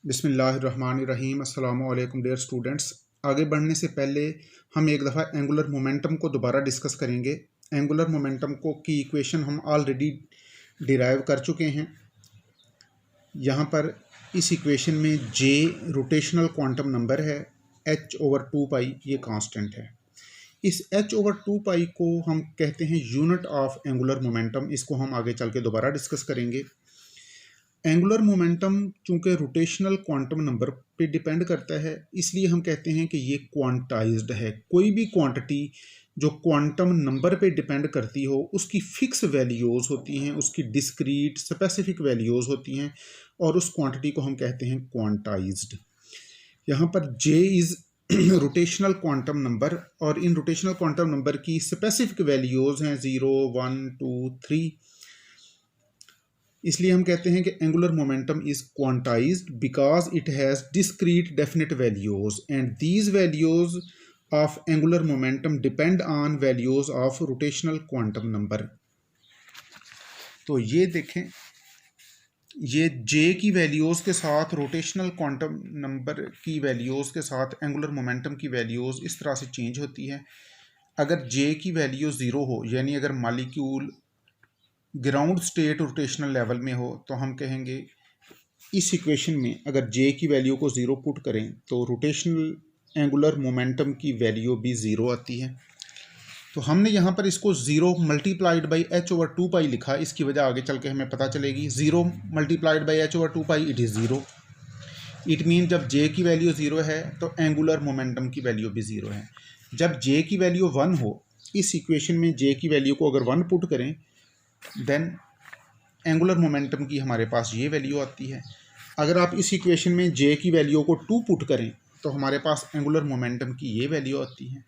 बिस्मिल्लाहिर्रहमानिर्रहीम। अस्सलामु अलैकुम डियर स्टूडेंट्स। आगे बढ़ने से पहले हम एक दफ़ा एंगुलर मोमेंटम को दोबारा डिस्कस करेंगे। एंगुलर मोमेंटम को की इक्वेशन हम ऑलरेडी डिराइव कर चुके हैं। यहाँ पर इस इक्वेशन में जे रोटेशनल क्वांटम नंबर है, h/2 ये कांस्टेंट है। इस h/2 को हम कहते हैं यूनिट ऑफ एंगुलर मोमेंटम। इसको हम आगे चल के दोबारा डिस्कस करेंगे। एंगुलर मोमेंटम चूंकि रोटेशनल क्वांटम नंबर पे डिपेंड करता है, इसलिए हम कहते हैं कि ये क्वांटाइज्ड है। कोई भी क्वांटिटी जो क्वांटम नंबर पे डिपेंड करती हो उसकी फिक्स वैल्यूज़ होती हैं, उसकी डिस्क्रीट स्पेसिफिक वैल्यूज़ होती हैं और उस क्वांटिटी को हम कहते हैं क्वांटाइज्ड। यहाँ पर जे इज़ रोटेशनल क्वांटम नंबर और इन रोटेशनल क्वांटम नंबर की स्पेसिफिक वैल्यूज़ हैं 0, 1, 2, 3। इसलिए हम कहते हैं कि angular momentum is quantized because it has discrete definite values and these values of angular momentum depend on values of rotational quantum number. तो ये देखें, ये जे की वैल्यूज के साथ रोटेशनल क्वांटम नंबर की वैल्यूज के साथ एंगुलर मोमेंटम की वैल्यूज इस तरह से चेंज होती है। अगर जे की वैल्यू 0 हो, यानी अगर molecule ground state rotational level में हो, तो हम कहेंगे इस इक्वेशन में अगर जे की वैल्यू को 0 पुट करें तो रोटेशनल एंगुलर मोमेंटम की वैल्यू भी 0 आती है। तो हमने यहाँ पर इसको 0 मल्टीप्लाइड बाई h/2 लिखा। इसकी वजह आगे चल के हमें पता चलेगी। 0 multiplied by h/2 it is 0। It mean जब जे की वैल्यू 0 है तो एंगुलर मोमेंटम की वैल्यू भी 0 है। जब जे की वैल्यू 1 हो, इस इक्वेशन में जे की वैल्यू को अगर 1 पुट करें देन एंगुलर मोमेंटम की हमारे पास ये वैल्यू आती है। अगर आप इस इक्वेशन में जे की वैल्यू को 2 पुट करें तो हमारे पास एंगुलर मोमेंटम की ये वैल्यू आती है।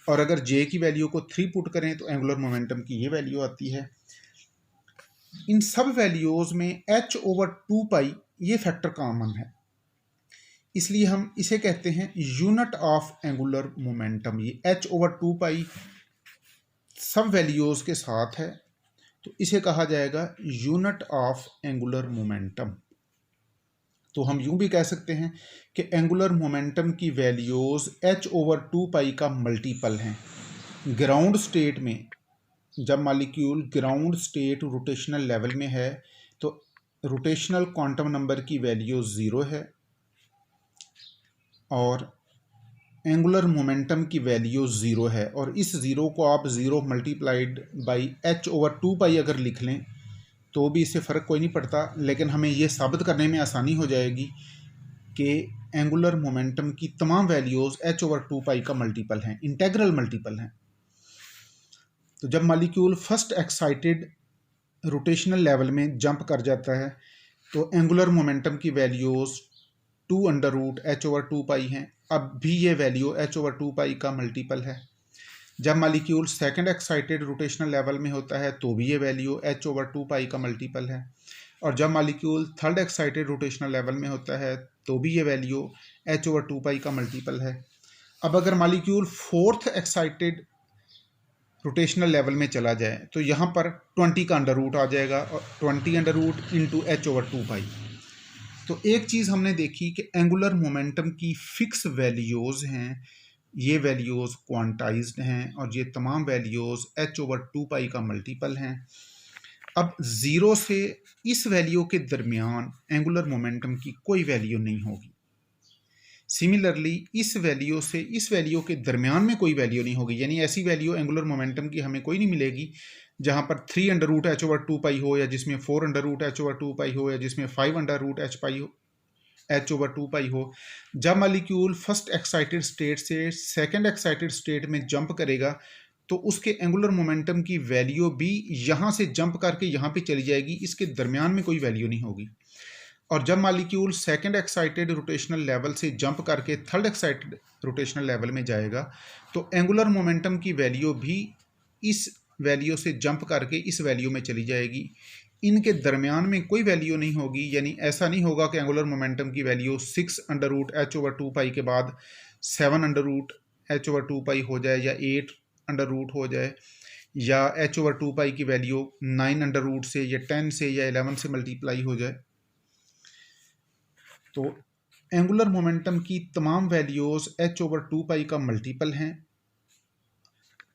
और अगर जे की वैल्यू को 3 पुट करें तो एंगुलर मोमेंटम की ये वैल्यू आती है। इन सब वैल्यूज़ में h/2 ये फैक्टर कॉमन है, इसलिए हम इसे कहते हैं यूनिट ऑफ एंगुलर मोमेंटम। ये h/2 सब वैल्यूज़ के साथ है तो इसे कहा जाएगा यूनिट ऑफ एंगुलर मोमेंटम। तो हम यूं भी कह सकते हैं कि एंगुलर मोमेंटम की वैल्यूज़ h/2 का मल्टीपल हैं। ग्राउंड स्टेट में जब molecule ground state rotational level में है तो रोटेशनल क्वांटम नंबर की वैल्यू 0 है और एंगुलर मोमेंटम की वैल्यू 0 है। और इस 0 को आप 0 मल्टीप्लाइड बाई h/2 अगर लिख लें तो भी इससे फ़र्क कोई नहीं पड़ता, लेकिन हमें ये साबित करने में आसानी हो जाएगी कि एंगुलर मोमेंटम की तमाम वैल्यूज़ h/2 का मल्टीपल हैं, इंटेग्रल मल्टीपल हैं। तो जब molecule first excited rotational level में जंप कर जाता है तो एंगुलर मोमेंटम की वैल्यूज़ 2√h/2 हैं। अब भी ये वैल्यू h/2 का मल्टीपल है। जब molecule second excited rotational level में होता है तो भी ये वैल्यू h/2 का मल्टीपल है। और जब molecule third excited rotational level में होता है तो भी ये वैल्यू h/2 का मल्टीपल है। अब अगर molecule fourth excited rotational level में चला जाए तो यहाँ पर 20 का अंडर रूट आ जाएगा और 20 अंडर रूट इंटू h/2। तो एक चीज़ हमने देखी कि एंगुलर मोमेंटम की फिक्स वैल्यूज़ हैं, ये वैल्यूज़ क्वांटाइज्ड हैं और ये तमाम वैल्यूज़ h/2 का मल्टीपल हैं। अब 0 से इस वैल्यू के दरमियान एंगुलर मोमेंटम की कोई वैल्यू नहीं होगी। सिमिलरली इस वैल्यू से इस वैल्यू के दरमियान में कोई वैल्यू नहीं होगी, यानी ऐसी वैल्यू एंगुलर मोमेंटम की हमें कोई नहीं मिलेगी जहाँ पर 3√h/2 हो या जिसमें 4√h/2 हो या जिसमें 5√h/2 हो। जब मॉलिक्यूल फर्स्ट एक्साइटेड स्टेट से सेकंड एक्साइटेड स्टेट में जंप करेगा तो उसके एंगुलर मोमेंटम की वैल्यू भी यहाँ से जंप करके यहाँ पे चली जाएगी, इसके दरमियान में कोई वैल्यू नहीं होगी। और जब molecule second excited rotational level से जंप करके थर्ड एक्साइटेड रोटेशनल लेवल में जाएगा तो एंगुलर मोमेंटम की वैल्यू भी इस वैल्यू से जंप करके इस वैल्यू में चली जाएगी। इनके दरमियान में कोई वैल्यू नहीं होगी, यानी ऐसा नहीं होगा कि एंगुलर मोमेंटम की वैल्यू 6√h/2 के बाद 7√h/2 हो जाए या 8 हो जाए या h/2 की वैल्यू 9 से या 10 से या 11 से मल्टीप्लाई हो जाए। तो एंगुलर मोमेंटम की तमाम वैल्यूज़ h/2 का मल्टीपल हैं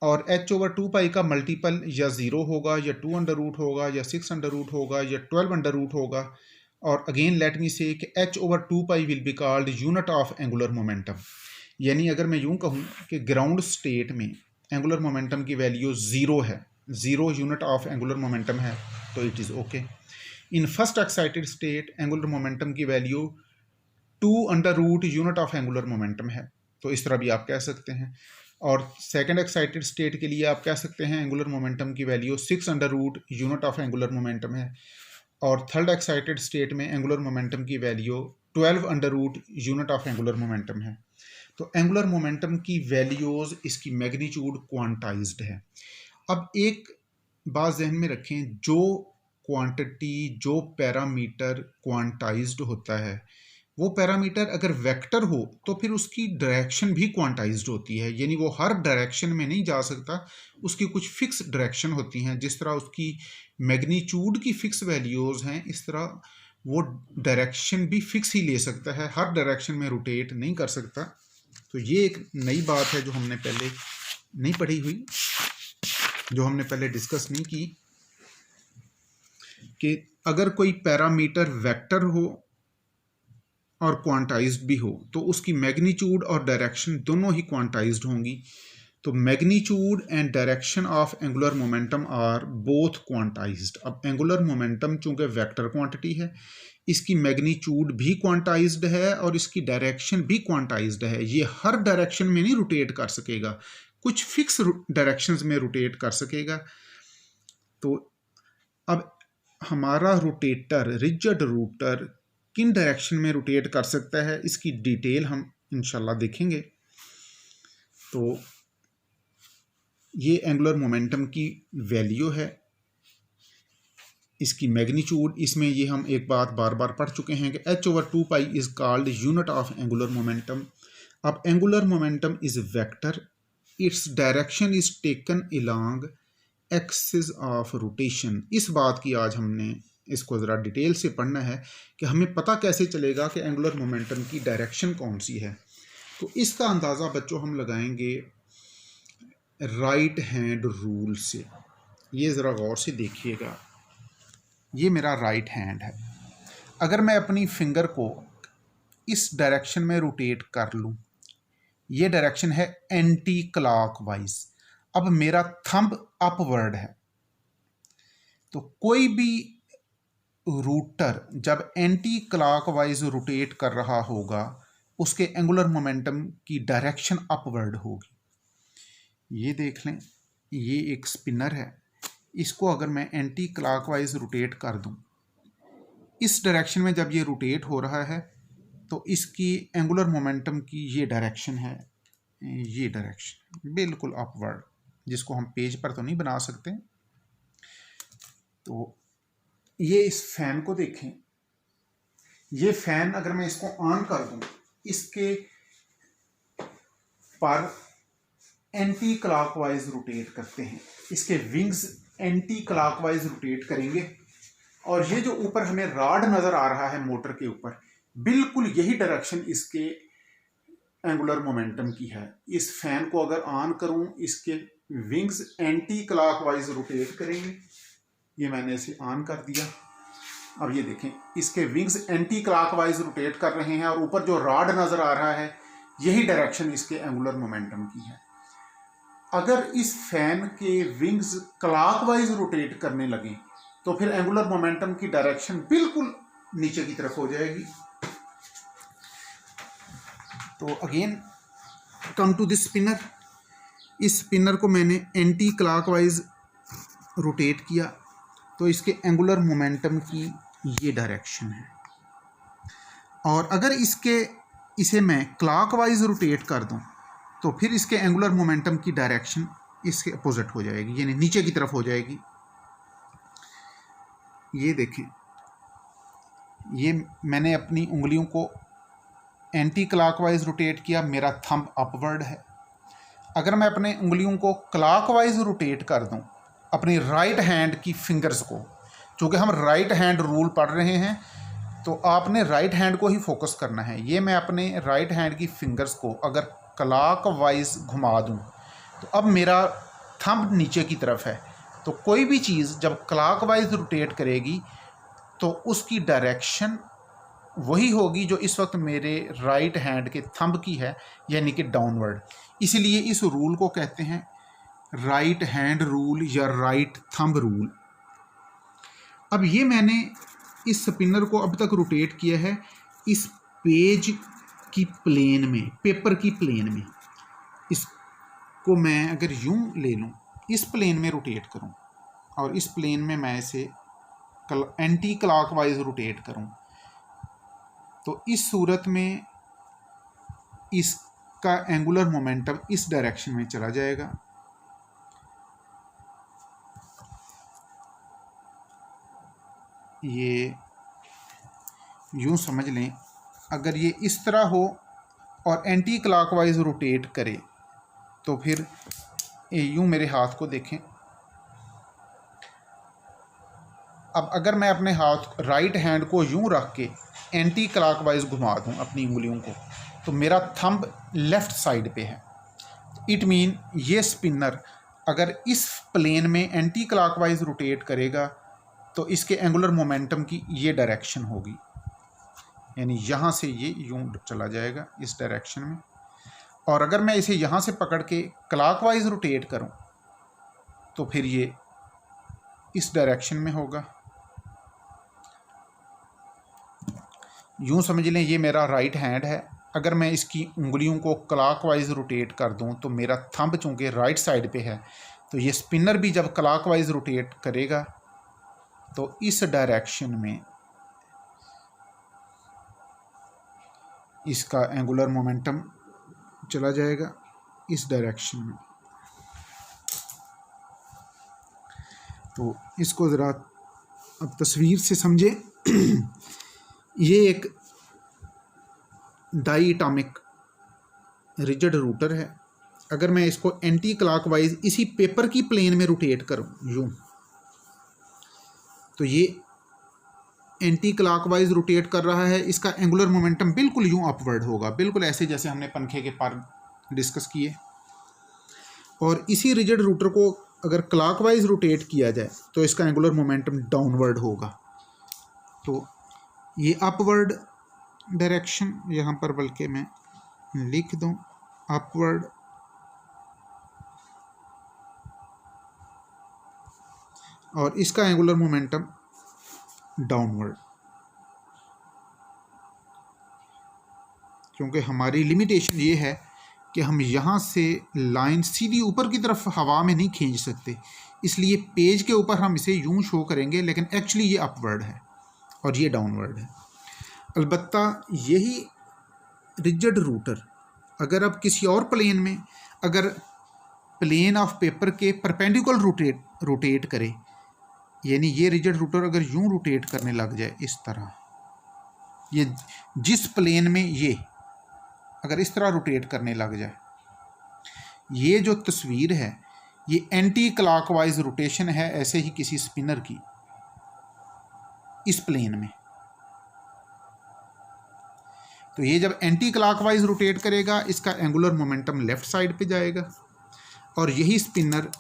और h/2 का मल्टीपल या 0 होगा या 2 होगा या 6 होगा या 12 होगा। और अगेन लेट मी से कि h/2 will be called unit of angular momentum. यानी अगर मैं यूं कहूं कि ग्राउंड स्टेट में एंगुलर मोमेंटम की वैल्यू 0 है, 0 यूनिट ऑफ एंगुलर मोमेंटम है, तो it is okay. In first excited state angular momentum की value 2 unit of angular momentum है, तो इस तरह भी आप कह सकते हैं। और सेकेंड एक्साइटेड स्टेट के लिए आप कह सकते हैं एंगुलर मोमेंटम की value 6 unit of angular momentum है। और थर्ड एक्साइटेड स्टेट में एंगुलर मोमेंटम की value 12 unit of angular momentum है। तो एंगुलर मोमेंटम की वैल्यूज़, इसकी मैग्नीट्यूड क्वांटाइज्ड है। अब एक बात जहन में रखें, जो क्वांटिटी, जो पैरामीटर क्वांटाइज्ड होता है, वो पैरामीटर अगर वेक्टर हो तो फिर उसकी डायरेक्शन भी क्वांटाइज्ड होती है। यानी वो हर डायरेक्शन में नहीं जा सकता, उसकी कुछ फिक्स डायरेक्शन होती हैं। जिस तरह उसकी मैग्नीट्यूड की फिक्स वैल्यूज़ हैं, इस तरह वो डायरेक्शन भी फिक्स ही ले सकता है, हर डायरेक्शन में रोटेट नहीं कर सकता। तो ये एक नई बात है जो हमने पहले नहीं पढ़ी हुई, जो हमने पहले डिस्कस नहीं की, कि अगर कोई पैरामीटर वेक्टर हो और क्वांटाइज्ड भी हो तो उसकी मैग्नीट्यूड और डायरेक्शन दोनों ही क्वांटाइज्ड होंगी। तो magnitude and direction of angular momentum are both quantized. अब एंगुलर मोमेंटम चूंकि वेक्टर क्वांटिटी है, इसकी मैग्नीट्यूड भी क्वांटाइज्ड है और इसकी डायरेक्शन भी क्वांटाइज्ड है। ये हर डायरेक्शन में नहीं रोटेट कर सकेगा, कुछ फिक्स डायरेक्शंस में रोटेट कर सकेगा। तो अब हमारा रोटेटर, रिजिड रोटर, किन डायरेक्शन में रोटेट कर सकता है, इसकी डिटेल हम इंशाल्लाह देखेंगे। तो ये एंगुलर मोमेंटम की वैल्यू है, इसकी मैग्नीट्यूड, इसमें ये हम एक बात बार बार पढ़ चुके हैं कि h/2 is called unit of angular momentum. अब angular momentum is vector, its direction is taken along axis of rotation. इस बात की आज हमने इसको ज़रा डिटेल से पढ़ना है कि हमें पता कैसे चलेगा कि एंगुलर मोमेंटम की डायरेक्शन कौन सी है। तो इसका अंदाज़ा बच्चों हम लगाएंगे राइट हैंड रूल से। ये ज़रा गौर से देखिएगा, ये मेरा राइट हैंड है। अगर मैं अपनी फिंगर को इस डायरेक्शन में रोटेट कर लूँ, ये डायरेक्शन है एंटी क्लॉकवाइज। अब मेरा थंब अपवर्ड है, तो कोई भी रूटर जब एंटी क्लॉकवाइज रोटेट कर रहा होगा उसके एंगुलर मोमेंटम की डायरेक्शन अपवर्ड होगी। ये देख लें, ये एक स्पिनर है, इसको अगर मैं एंटी क्लॉकवाइज रोटेट कर दूं, इस डायरेक्शन में जब ये रोटेट हो रहा है तो इसकी एंगुलर मोमेंटम की ये डायरेक्शन है, ये डायरेक्शन बिल्कुल अपवर्ड, जिसको हम पेज पर तो नहीं बना सकते। तो ये इस फैन को देखें, ये फैन अगर मैं इसको ऑन कर दूं, इसके पर एंटी क्लॉकवाइज रोटेट करते हैं, इसके विंग्स एंटी क्लॉकवाइज रोटेट करेंगे और ये जो ऊपर हमें रॉड नजर आ रहा है मोटर के ऊपर, बिल्कुल यही डायरेक्शन इसके एंगुलर मोमेंटम की है। इस फैन को अगर ऑन करूं, इसके विंग्स एंटी क्लॉकवाइज रोटेट करेंगे। ये मैंने इसे ऑन कर दिया। अब ये देखें, इसके विंग्स एंटी क्लॉकवाइज रोटेट कर रहे हैं और ऊपर जो रॉड नजर आ रहा है यही डायरेक्शन इसके एंगुलर मोमेंटम की है। अगर इस फैन के विंग्स क्लॉकवाइज रोटेट करने लगे तो फिर एंगुलर मोमेंटम की डायरेक्शन बिल्कुल नीचे की तरफ हो जाएगी। तो again come to this spinner, इस स्पिनर को मैंने एंटी क्लॉकवाइज रोटेट किया तो इसके एंगुलर मोमेंटम की ये डायरेक्शन है। और अगर इसे मैं क्लॉकवाइज रोटेट कर दूं तो फिर इसके एंगुलर मोमेंटम की डायरेक्शन इसके अपोजिट हो जाएगी, यानी नीचे की तरफ हो जाएगी। ये देखें, ये मैंने अपनी उंगलियों को एंटी क्लॉकवाइज रोटेट किया, मेरा थंब अपवर्ड है। अगर मैं अपने उंगलियों को क्लॉकवाइज रोटेट कर दूं, अपनी राइट हैंड की फिंगर्स को, चूँकि हम राइट हैंड रूल पढ़ रहे हैं तो आपने राइट हैंड को ही फोकस करना है। ये मैं अपने राइट हैंड की फिंगर्स को अगर क्लॉक वाइज घुमा दूँ तो अब मेरा थंब नीचे की तरफ है, तो कोई भी चीज़ जब क्लॉक वाइज रोटेट करेगी तो उसकी डायरेक्शन वही होगी जो इस वक्त मेरे राइट हैंड के थंब की है, यानी कि डाउनवर्ड। इसीलिए इस रूल को कहते हैं राइट हैंड रूल या राइट थंब रूल। अब ये मैंने इस स्पिनर को अब तक रोटेट किया है इस पेज की प्लेन में, पेपर की प्लेन में। इसको मैं अगर यूं ले लूं, इस प्लेन में रोटेट करूं और इस प्लेन में मैं इसे एंटी क्लॉकवाइज रोटेट करूं, तो इस सूरत में इसका एंगुलर मोमेंटम इस डायरेक्शन में चला जाएगा। ये यूं समझ लें, अगर ये इस तरह हो और एंटी क्लॉकवाइज रोटेट करे तो फिर यूं मेरे हाथ को देखें। अब अगर मैं अपने हाथ राइट हैंड को यूं रख के एंटी क्लॉकवाइज घुमा दूं अपनी उंगलियों को, तो मेरा थंब लेफ़्ट साइड पे है। इट मीन ये स्पिनर अगर इस प्लेन में एंटी क्लॉकवाइज रोटेट करेगा तो इसके एंगुलर मोमेंटम की ये डायरेक्शन होगी, यानी यहाँ से ये यूं चला जाएगा इस डायरेक्शन में। और अगर मैं इसे यहाँ से पकड़ के क्लॉकवाइज रोटेट करूँ तो फिर ये इस डायरेक्शन में होगा। यूं समझ लें ये मेरा राइट हैंड है, अगर मैं इसकी उंगलियों को क्लॉकवाइज रोटेट कर दूं तो मेरा थंब चूँकि राइट साइड पे है, तो ये स्पिनर भी जब क्लॉकवाइज रोटेट करेगा तो इस डायरेक्शन में इसका एंगुलर मोमेंटम चला जाएगा, इस डायरेक्शन में। तो इसको ज़रा अब तस्वीर से समझें। ये एक डाई एटॉमिक रिजिड रूटर है। अगर मैं इसको एंटी क्लॉकवाइज इसी पेपर की प्लेन में रोटेट करूं यूं, तो ये एंटी क्लॉकवाइज रोटेट कर रहा है। इसका एंगुलर मोमेंटम बिल्कुल यूं अपवर्ड होगा, बिल्कुल ऐसे जैसे हमने पंखे के पर डिस्कस किए। और इसी रिजिड रूटर को अगर क्लॉकवाइज रोटेट किया जाए तो इसका एंगुलर मोमेंटम डाउनवर्ड होगा। तो ये अपवर्ड डायरेक्शन यहाँ पर बल्कि मैं लिख दूँ अपवर्ड, और इसका एंगुलर मोमेंटम डाउनवर्ड, क्योंकि हमारी लिमिटेशन ये है कि हम यहाँ से लाइन सीधी ऊपर की तरफ हवा में नहीं खींच सकते, इसलिए पेज के ऊपर हम इसे यूं शो करेंगे, लेकिन एक्चुअली ये अपवर्ड है और ये डाउनवर्ड है। अलबत्ता यही रिजिड रूटर अगर अब किसी और प्लेन में, अगर प्लेन ऑफ पेपर के परपेंडिकुलर रोटेट करे, यानी ये रिजिड रूटर अगर यूं रोटेट करने लग जाए इस तरह, ये जिस प्लेन में ये अगर इस तरह रोटेट करने लग जाए, ये जो तस्वीर है ये एंटी क्लॉकवाइज रोटेशन है ऐसे ही किसी स्पिनर की इस प्लेन में। तो ये जब एंटी क्लॉकवाइज रोटेट करेगा इसका एंगुलर मोमेंटम लेफ्ट साइड पे जाएगा, और यही स्पिनर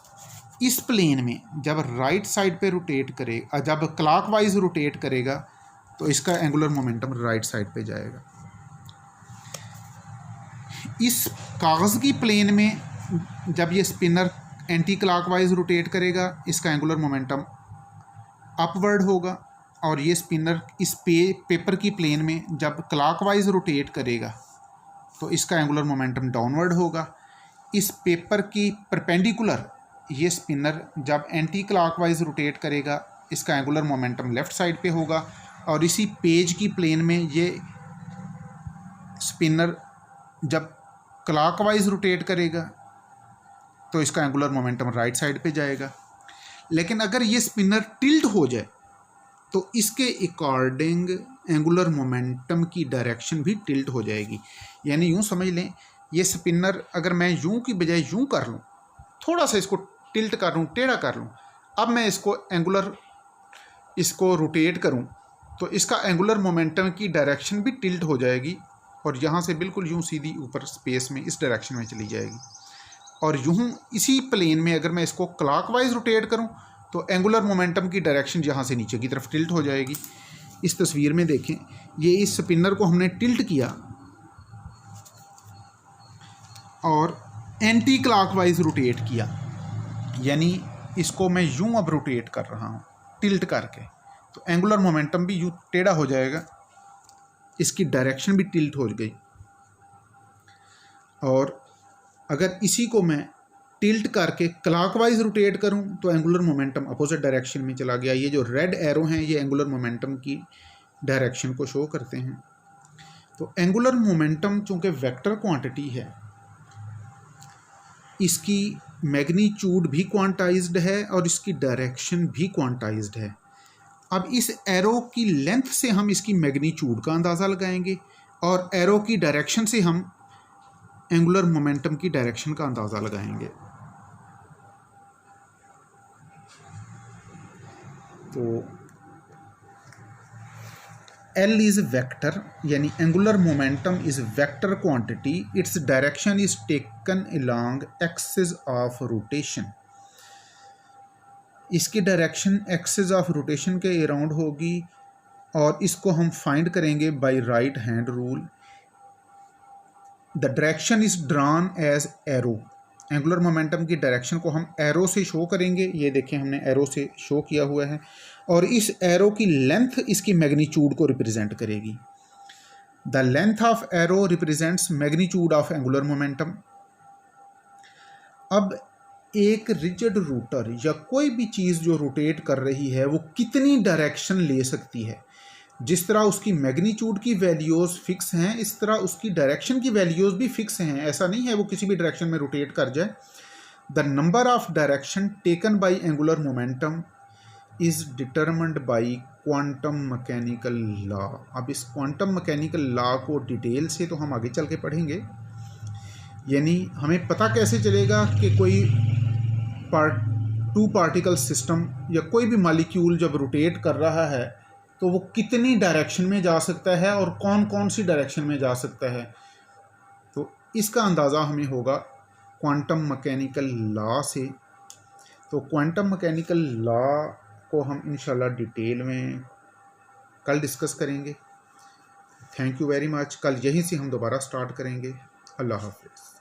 इस प्लेन में जब राइट साइड पे रोटेट करेगा, जब क्लॉकवाइज रोटेट करेगा तो इसका एंगुलर मोमेंटम राइट साइड पे जाएगा। इस कागज़ की प्लेन में जब ये स्पिनर एंटी क्लॉकवाइज रोटेट करेगा इसका एंगुलर मोमेंटम अपवर्ड होगा, और ये स्पिनर इस पेपर की प्लेन में जब क्लॉकवाइज रोटेट करेगा तो इसका एंगुलर मोमेंटम डाउनवर्ड होगा। इस पेपर की परपेंडिकुलर ये स्पिनर जब एंटी क्लॉकवाइज रोटेट करेगा इसका एंगुलर मोमेंटम लेफ़्ट साइड पे होगा, और इसी पेज की प्लेन में ये स्पिनर जब क्लॉकवाइज रोटेट करेगा तो इसका एंगुलर मोमेंटम राइट साइड पे जाएगा। लेकिन अगर ये स्पिनर टिल्ट हो जाए तो इसके अकॉर्डिंग एंगुलर मोमेंटम की डायरेक्शन भी टिल्ट हो जाएगी। यानी यूँ समझ लें ये स्पिनर अगर मैं यूँ की बजाय यूँ कर लूँ, थोड़ा सा इसको टिल्ट कर लूँ, टेढ़ा कर लूँ, अब मैं इसको रोटेट करूँ तो इसका एंगुलर मोमेंटम की डायरेक्शन भी टिल्ट हो जाएगी और यहाँ से बिल्कुल यूँ सीधी ऊपर स्पेस में इस डायरेक्शन में चली जाएगी। और यूँ इसी प्लेन में अगर मैं इसको क्लॉकवाइज रोटेट करूँ तो एंगुलर मोमेंटम की डायरेक्शन यहाँ से नीचे की तरफ टिल्ट हो जाएगी। इस तस्वीर में देखें, ये इस स्पिनर को हमने टिल्ट किया और एंटी क्लॉकवाइज रोटेट किया, यानी इसको मैं यूं अब रोटेट कर रहा हूं टिल्ट करके, तो एंगुलर मोमेंटम भी यूं टेढ़ा हो जाएगा, इसकी डायरेक्शन भी टिल्ट हो गई। और अगर इसी को मैं टिल्ट करके क्लॉकवाइज रोटेट करूं तो एंगुलर मोमेंटम अपोजिट डायरेक्शन में चला गया। ये जो रेड एरो हैं ये एंगुलर मोमेंटम की डायरेक्शन को शो करते हैं। तो एंगुलर मोमेंटम चूंकि वेक्टर क्वांटिटी है, इसकी मैग्नीट्यूड भी क्वांटाइज्ड है और इसकी डायरेक्शन भी क्वांटाइज्ड है। अब इस एरो की लेंथ से हम इसकी मैग्नीट्यूड का अंदाज़ा लगाएंगे और एरो की डायरेक्शन से हम एंगुलर मोमेंटम की डायरेक्शन का अंदाज़ा लगाएंगे। तो L is vector, यानी angular momentum is vector quantity, its direction is taken along axis of rotation. इसकी डायरेक्शन एक्सिस ऑफ रोटेशन के अराउंड होगी और इसको हम फाइंड करेंगे by right hand rule. The direction is drawn as arrow. Angular momentum की direction को हम एरो से शो करेंगे, ये देखें हमने एरो से शो किया हुआ है, और इस एरो की लेंथ इसकी मैग्नीट्यूड को रिप्रेजेंट करेगी। The length of arrow represents magnitude of angular momentum. अब एक रिजिड रूटर या कोई भी चीज़ जो रोटेट कर रही है वो कितनी डायरेक्शन ले सकती है, जिस तरह उसकी मैग्नीट्यूड की वैल्यूज़ फिक्स हैं इस तरह उसकी डायरेक्शन की वैल्यूज़ भी फिक्स हैं। ऐसा नहीं है वो किसी भी डायरेक्शन में रोटेट कर जाए। The number of direction taken by angular momentum is determined bye quantum mechanical law. अब इस क्वांटम मैकेनिकल लॉ को डिटेल से तो हम आगे चल के पढ़ेंगे, यानी हमें पता कैसे चलेगा कि कोई टू पार्टिकल सिस्टम या कोई भी मॉलिक्यूल जब रोटेट कर रहा है तो वो कितनी डायरेक्शन में जा सकता है और कौन कौन सी डायरेक्शन में जा सकता है। तो इसका अंदाज़ा हमें होगा क्वांटम मैकेनिकल लॉ से। तो क्वांटम मैकेनिकल लॉ को हम इंशाल्लाह डिटेल में कल डिस्कस करेंगे। Thank you very much. कल यहीं से हम दोबारा स्टार्ट करेंगे। अल्लाह हाफ़िज़।